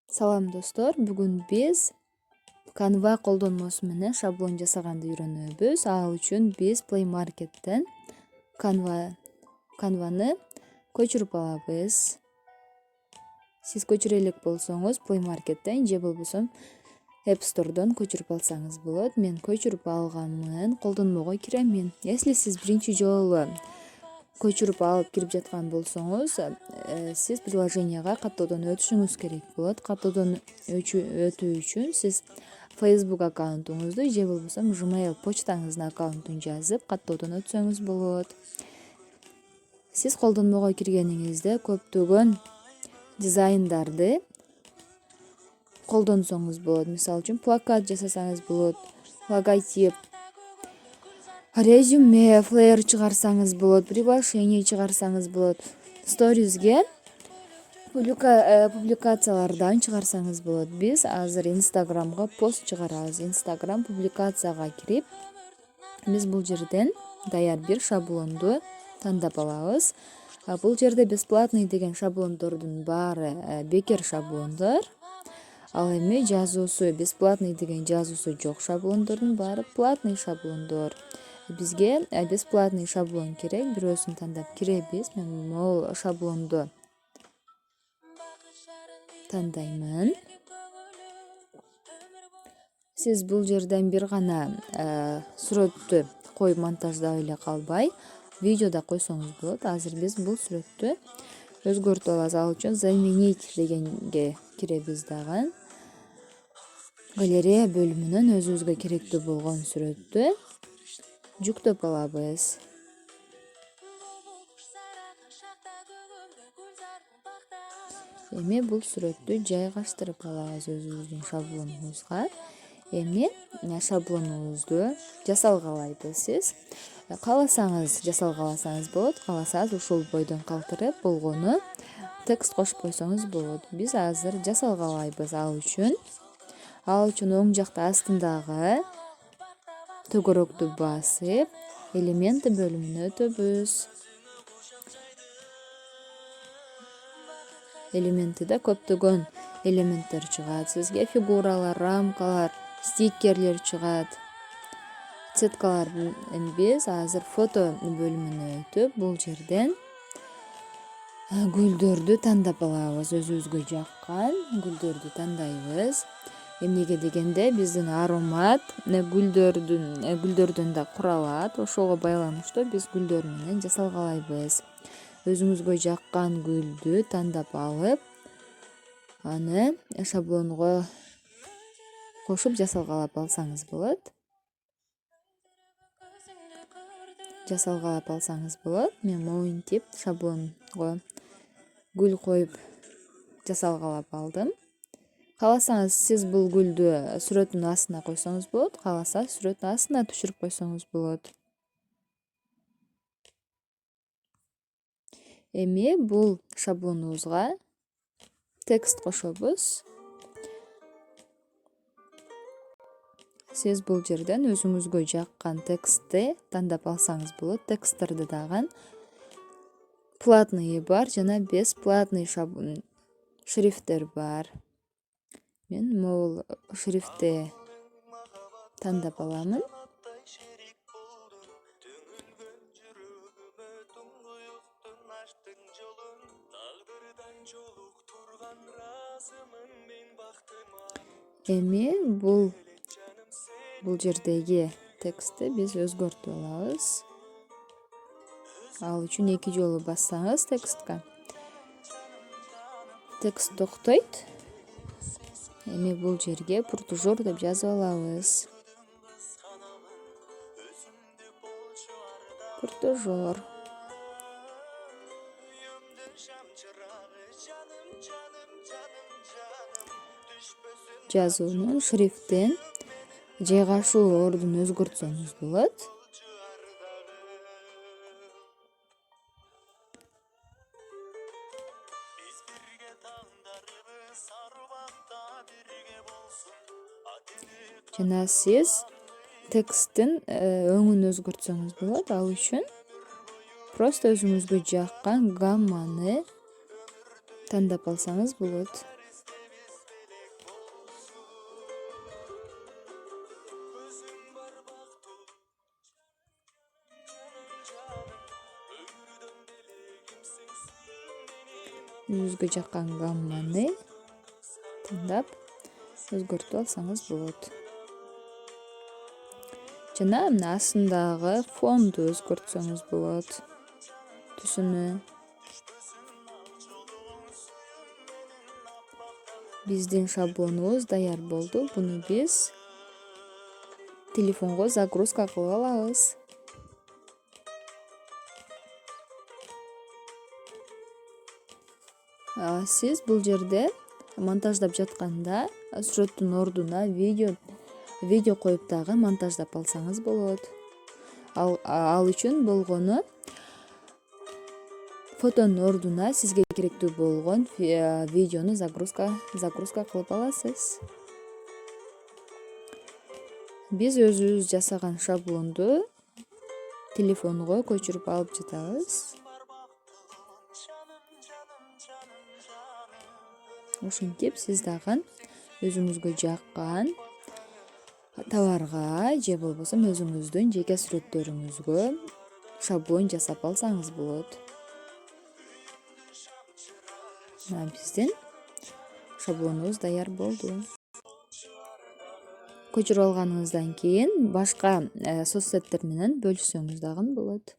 Салам достор, бүгүн биз Canva колдонмосу менен шаблон жасаганды үйрөнөбүз. Ал үчүн биз Play Market'ten Canva'ны көчүрүп алабыз. Сиз көчүрө элек болсоңуз Play Market'ten же болбосо App Store'дон көчүрүп алсаңыз болот. Мен көчүрүп алганмын, колдонмого киремин. Если сиз биринчи жолу көчүрүп алып кирип жаткан болсоңуз, сиз приложенияга каттоодон өтүшүңүз керек болот. Каттоодон өтүү үчүн сиз Facebook аккаунтуңузду же болбосо Gmail почтаңыздын аккаунтун жазып, каттоодон өтсөңүз болот. Сиз колдонмого киргениңизде көптөгөн дизайндарды колдонсоңуз болот. Мисалы үчүн плакат жасасаңыз болот, логотип, резюме, флеер чыгарсаңыз болот, приглашение чыгарсаңыз болот, сторизге публикациялардан чыгарсаңыз болот. Биз азыр Instagramга пост чыгарабыз. Instagram публикацияга кирип, биз бул жерден даяр бир шаблонду тандап алабыз. Бул жерде бесплатный деген шаблондордун баары бекер шаблондор. Ал эми жазуусу бесплатный деген жазуусу жок шаблондордун баары платный шаблондор. Бизге бесплатный шаблон керек, бирөөсүн тандап киребиз. Мен могул шаблонду тандаймын. Сиз бул жерден бир гана сүрөттү коюп монтаждап эле калбай, видео да койсоңуз болот. Азыр биз бул сүрөттү өзгөртүп алабыз. Ал үчүн заменить дегенге киребиз дагы. Галерея бөлүмүнөн өзүбүзгө керектүү болгон сүрөттү жүктөп алабыз. Эми бул сүрөттү жайгаштырып алабыз өзүбүздүн шаблонубузга. Эми шаблонубузду жасалгалайбыз. Сиз кааласаңыз жасалгаласаңыз болот, кааласаңыз ушул бойдон калтырып болгону текст кошуп койсоңуз болот. Биз азыр жасалгалайбыз. Ал үчүн оң жакта астындагы төгөрөктү басып, элементы бөлүмүнө өтөбүз. Элементиде көптөгөн элементтер чыгат. Сизге фигуралар, рамкалар, стикерлер чыгат, цеткалар. Биз азыр фото бөлүмүнө өтүп, бул жерден гүлдөрдү тандап алабыз. Өзүбүзгө жаккан гүлдөрдү тандайбыз. Эмнеге дегенде биздин аромат гүлдөрдөн да куралат. Ошого байланыштуу биз гүлдөр менен жасалгалайбыз. Өзүңүзгө жаккан гүлдү тандап алып, аны шаблонго кошуп жасалгалап алсаңыз болот. Мен моинтип шаблонго гүл коюп жасалгалап алдым. Кааласаңыз сиз бул гүлдү сүрөттүн астына койсоңуз болот, кааласа сүрөттүн астына түшүрүп койсоңуз болот. Эми бул шаблонубузга текст кошобуз. Сиз бул жерден өзүңүзгө жаккан текстти тандап алсаңыз болот. Тексттерди дагы платный бар жана бесплатный шрифттер бар. Мен могул шрифтти тандап аламын. Эми бул жердеги текстти биз өзгөртүп алабыз. Ал үчүн 2 жолу бассаңыз текстке, текст токтойт. Эми бул жерге пуртужур деп жазып алабыз. Пуртужур. Жазуунун шрифтин жайгашуу ордун өзгөртсөңүз болот. Жана сиз тексттин өңүн өзгөртсөңүз болот. Ал үчүн просто өзүңүзгө жаккан гамманы тандап алсаңыз болот. өзүңүзгө жаккан гамманы тандап өзгөртүп алсаңыз болот. Жана мына астындагы фонду өзгөртсөңүз болот. Түсүнү. Биздин шаблонубуз даяр болду. Буну биз телефонго загрузка кылып алабыз. Сиз бул жерде монтаждап жатканда сүрөттүн ордуна видео коюп дагы монтаждап алсаңыз болот. Ал үчүн болгону фотонун ордуна сизге керектүү болгон видеону загрузка кылып аласыз. Биз өзүбүз жасаган шаблонду телефонго көчүрүп алып жатабыз. Ошентип сиз дагы өзүңүзгө жаккан товарга же болбосо өзүңүздүн жеке сүрөттөрүңүзгө шаблон жасап алсаңыз болот. Биздин шаблонубуз даяр болду. Көчүрүп алганыңыздан кийин башка соцсеттер менен бөлүшсөңүз дагы болот.